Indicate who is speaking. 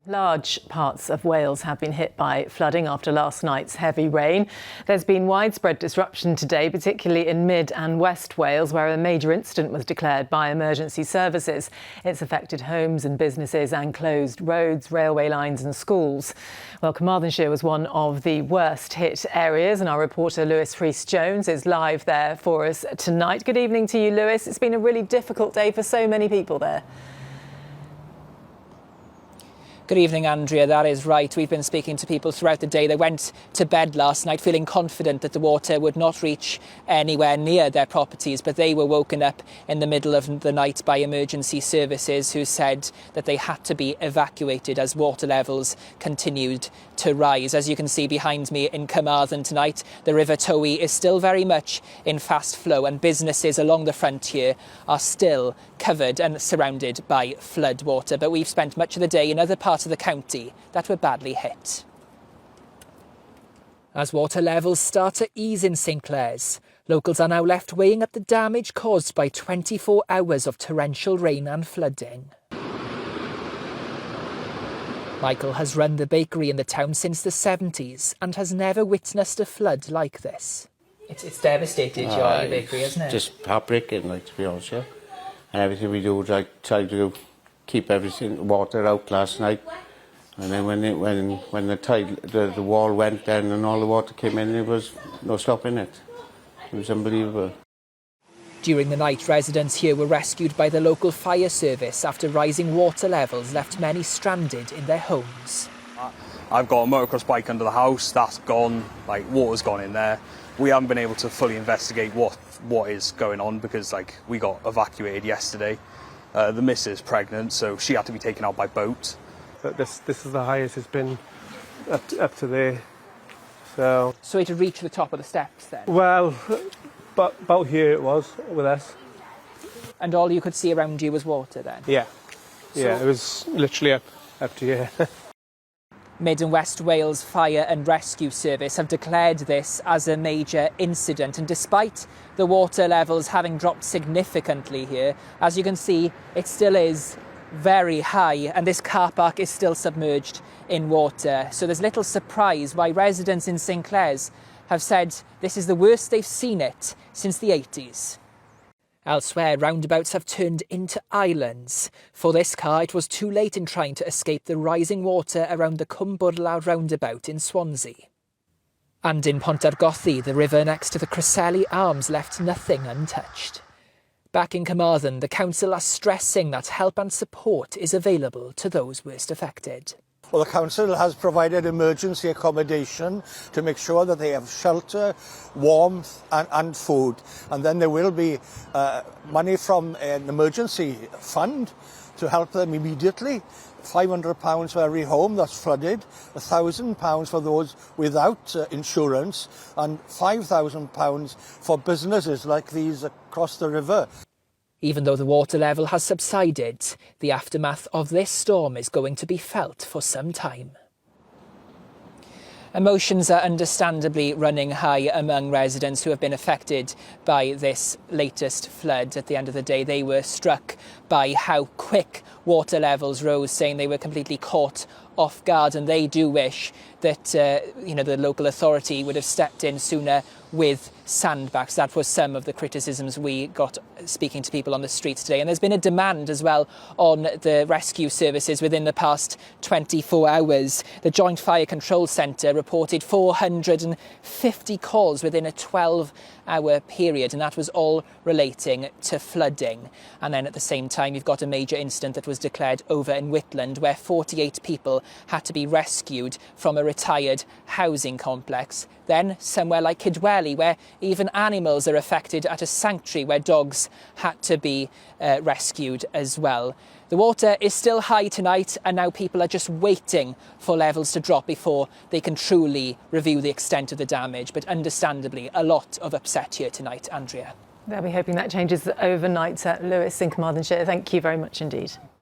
Speaker 1: Large parts of Wales have been hit by flooding after last night's heavy rain. There's been widespread disruption today, particularly in Mid and West Wales, where a major incident was declared by emergency services. It's affected homes and businesses and closed roads, railway lines and schools. Well, Carmarthenshire was one of the worst hit areas, and our reporter Lewis Rhys-Jones is live there for us tonight. Good evening to you, Lewis. It's been a really difficult day for so many people there.
Speaker 2: Good evening, Andrea. That is right. We've been speaking to people throughout the day. They went to bed last night feeling confident that the water would not reach anywhere near their properties, but they were woken up in the middle of the night by emergency services who said that they had to be evacuated as water levels continued to rise. As you can see behind me in Carmarthen tonight, the River Towy is still very much in fast flow, and businesses along the frontier are still covered and surrounded by flood water. But we've spent much of the day in other parts of the county that were badly hit. As water levels start to ease in St Clears, locals are now left weighing up the damage caused by 24 hours of torrential rain and flooding. Michael has run the bakery in the town since the 70s and has never witnessed a flood like this. It's devastated your bakery, isn't it?
Speaker 3: Just heartbreaking, like, to be honest, yeah. And everything we do is like try to keep everything water out last night, and then when the wall went down and all the water came in, there was no stopping it. It was unbelievable.
Speaker 2: During the night, residents here were rescued by the local fire service after rising water levels left many stranded in their homes.
Speaker 4: I've got a motocross bike under the house, that's gone, like water's gone in there. We haven't been able to fully investigate what is going on because we got evacuated yesterday. The missus is pregnant, so she had to be taken out by boat.
Speaker 5: But this is the highest it's been up to there. So
Speaker 2: it had reached the top of the steps then?
Speaker 5: Well, but about here it was with us.
Speaker 2: And all you could see around you was water then?
Speaker 5: Yeah, it was literally up to here.
Speaker 2: Mid and West Wales Fire and Rescue Service have declared this as a major incident, and despite the water levels having dropped significantly here, as you can see, it still is very high and this car park is still submerged in water. So there's little surprise why residents in St Clears have said this is the worst they've seen it since the 80s. Elsewhere, roundabouts have turned into islands. For this car, it was too late in trying to escape the rising water around the Cwmbwrla roundabout in Swansea. And in Pontargothi, the river next to the Cresseli Arms left nothing untouched. Back in Carmarthen, the council are stressing that help and support is available to those worst affected.
Speaker 6: Well, the council has provided emergency accommodation to make sure that they have shelter, warmth and food. And then there will be money from an emergency fund to help them immediately. £500 for every home that's flooded, £1,000 for those without insurance, and £5,000 for businesses like these across the river.
Speaker 2: Even though the water level has subsided, the aftermath of this storm is going to be felt for some time. Emotions are understandably running high among residents who have been affected by this latest flood. At the end of the day, they were struck by how quick water levels rose, saying they were completely caught off guard, and they do wish that the local authority would have stepped in sooner with sandbags. That was some of the criticisms we got speaking to people on the streets today. And there's been a demand as well on the rescue services within the past 24 hours. The Joint Fire Control Centre reported 450 calls within a 12-hour period, and that was all relating to flooding. And then at the same time, you've got a major incident that was declared over in Whitland, where 48 people had to be rescued from a retired housing complex. Then somewhere like Kidwelly, where even animals are affected at a sanctuary where dogs had to be rescued as well. The water is still high tonight, and now people are just waiting for levels to drop before they can truly review the extent of the damage. But understandably, a lot of upset here tonight, Andrea.
Speaker 1: They'll be hoping that changes overnight. Lewis in Carmarthenshire, thank you very much indeed.